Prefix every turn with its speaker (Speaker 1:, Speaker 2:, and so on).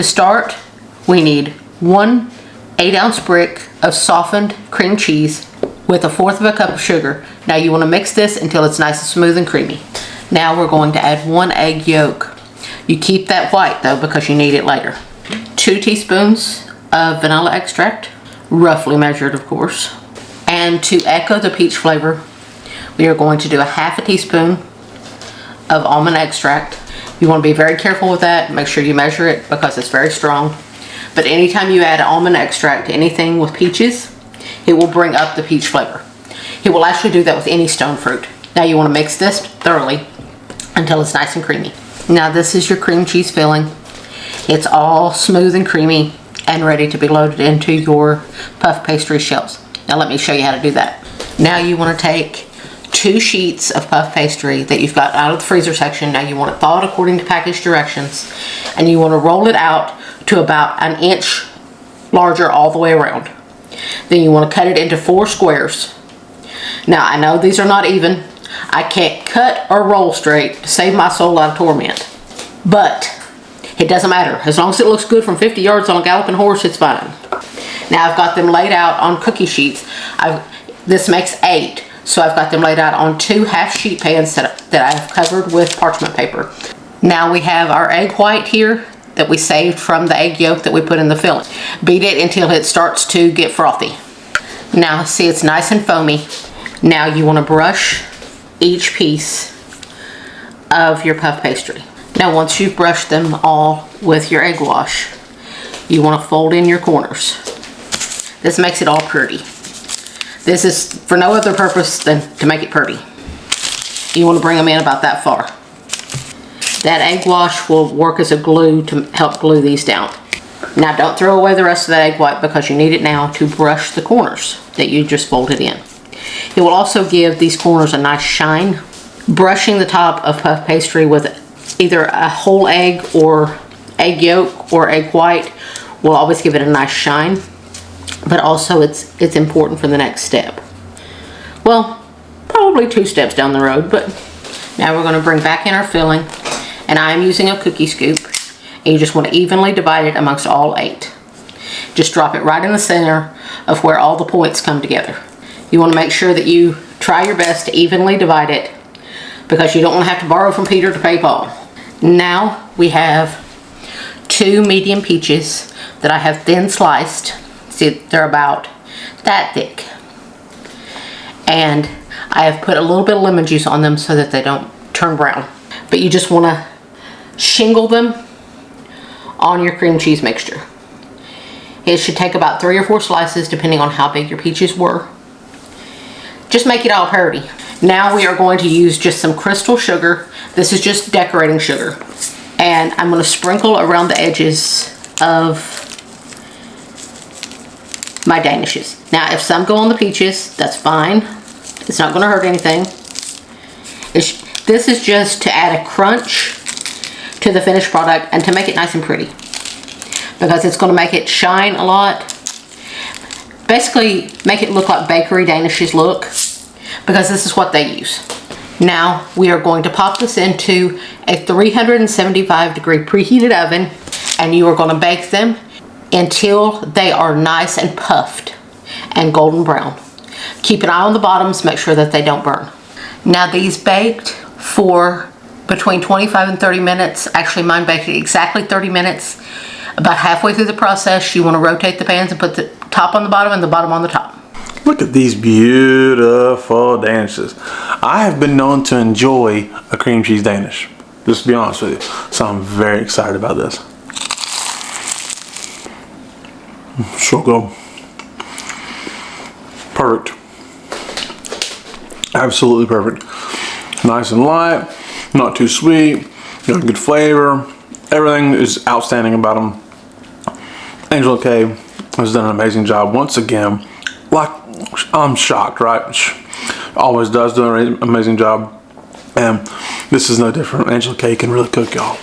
Speaker 1: To start, we need 1 8-ounce brick of softened cream cheese with 1/4 cup of sugar. Now you want to mix this until it's nice and smooth and creamy. Now we're going to add 1 egg yolk. You keep that white though because you need it later. 2 teaspoons of vanilla extract, roughly measured of course. And to echo the peach flavor, we are going to do 1/2 teaspoon of almond extract. You want to be very careful with that. Make sure you measure it because it's very strong. But anytime you add almond extract to anything with peaches, it will bring up the peach flavor. It will actually do that with any stone fruit. Now you want to mix this thoroughly until it's nice and creamy. Now this is your cream cheese filling. It's all smooth and creamy and ready to be loaded into your puff pastry shells. Now let me show you how to do that. Now you want to take 2 sheets of puff pastry that you've got out of the freezer section. Now you want it thawed according to package directions, and you want to roll it out to about 1 inch larger all the way around. Then you want to cut it into 4 squares. Now I know these are not even. I can't cut or roll straight to save my soul out of torment, but it doesn't matter. As long as it looks good from 50 yards on a galloping horse, it's fine. Now I've got them laid out on cookie sheets. This makes 8. So I've got them laid out on 2 half-sheet pans that I've covered with parchment paper. Now we have our egg white here that we saved from the egg yolk that we put in the filling. Beat it until it starts to get frothy. Now see, it's nice and foamy. Now you want to brush each piece of your puff pastry. Now once you've brushed them all with your egg wash, you want to fold in your corners. This makes it all pretty. This is for no other purpose than to make it pretty. You want to bring them in about that far. That egg wash will work as a glue to help glue these down. Now don't throw away the rest of that egg white because you need it now to brush the corners that you just folded in. It will also give these corners a nice shine. Brushing the top of puff pastry with either a whole egg or egg yolk or egg white will always give it a nice shine. But also it's important for the next step. Well, probably 2 steps down the road, but now we're going to bring back in our filling, and I am using a cookie scoop, and you just want to evenly divide it amongst all 8. Just drop it right in the center of where all the points come together. You want to make sure that you try your best to evenly divide it because you don't want to have to borrow from Peter to pay Paul. Now we have 2 medium peaches that I have thin sliced. See, they're about that thick. And I have put a little bit of lemon juice on them so that they don't turn brown. But you just want to shingle them on your cream cheese mixture. It should take about 3 or 4 slices depending on how big your peaches were. Just make it all pretty. Now we are going to use just some crystal sugar. This is just decorating sugar. And I'm going to sprinkle around the edges of my danishes. Now if some go on the peaches, that's fine. It's not going to hurt anything. This is just to add a crunch to the finished product and to make it nice and pretty, because it's going to make it shine a lot. Basically make it look like bakery danishes look, because this is what they use. Now we are going to pop this into a 375-degree preheated oven, and you are going to bake them until they are nice and puffed and golden brown. Keep an eye on the bottoms, make sure that they don't burn. Now these baked for between 25 and 30 minutes. Actually mine baked exactly 30 minutes. About halfway through the process, you want to rotate the pans and put the top on the bottom and the bottom on the top.
Speaker 2: Look at these beautiful danishes. I have been known to enjoy a cream cheese Danish, just to be honest with you. So I'm very excited about this. So good. Perfect. Absolutely perfect. Nice and light, not too sweet, got good flavor. Everything is outstanding about them. Angela K has done an amazing job once again. Like, I'm shocked, right? She always does do an amazing job. And this is no different. Angela K can really cook, y'all.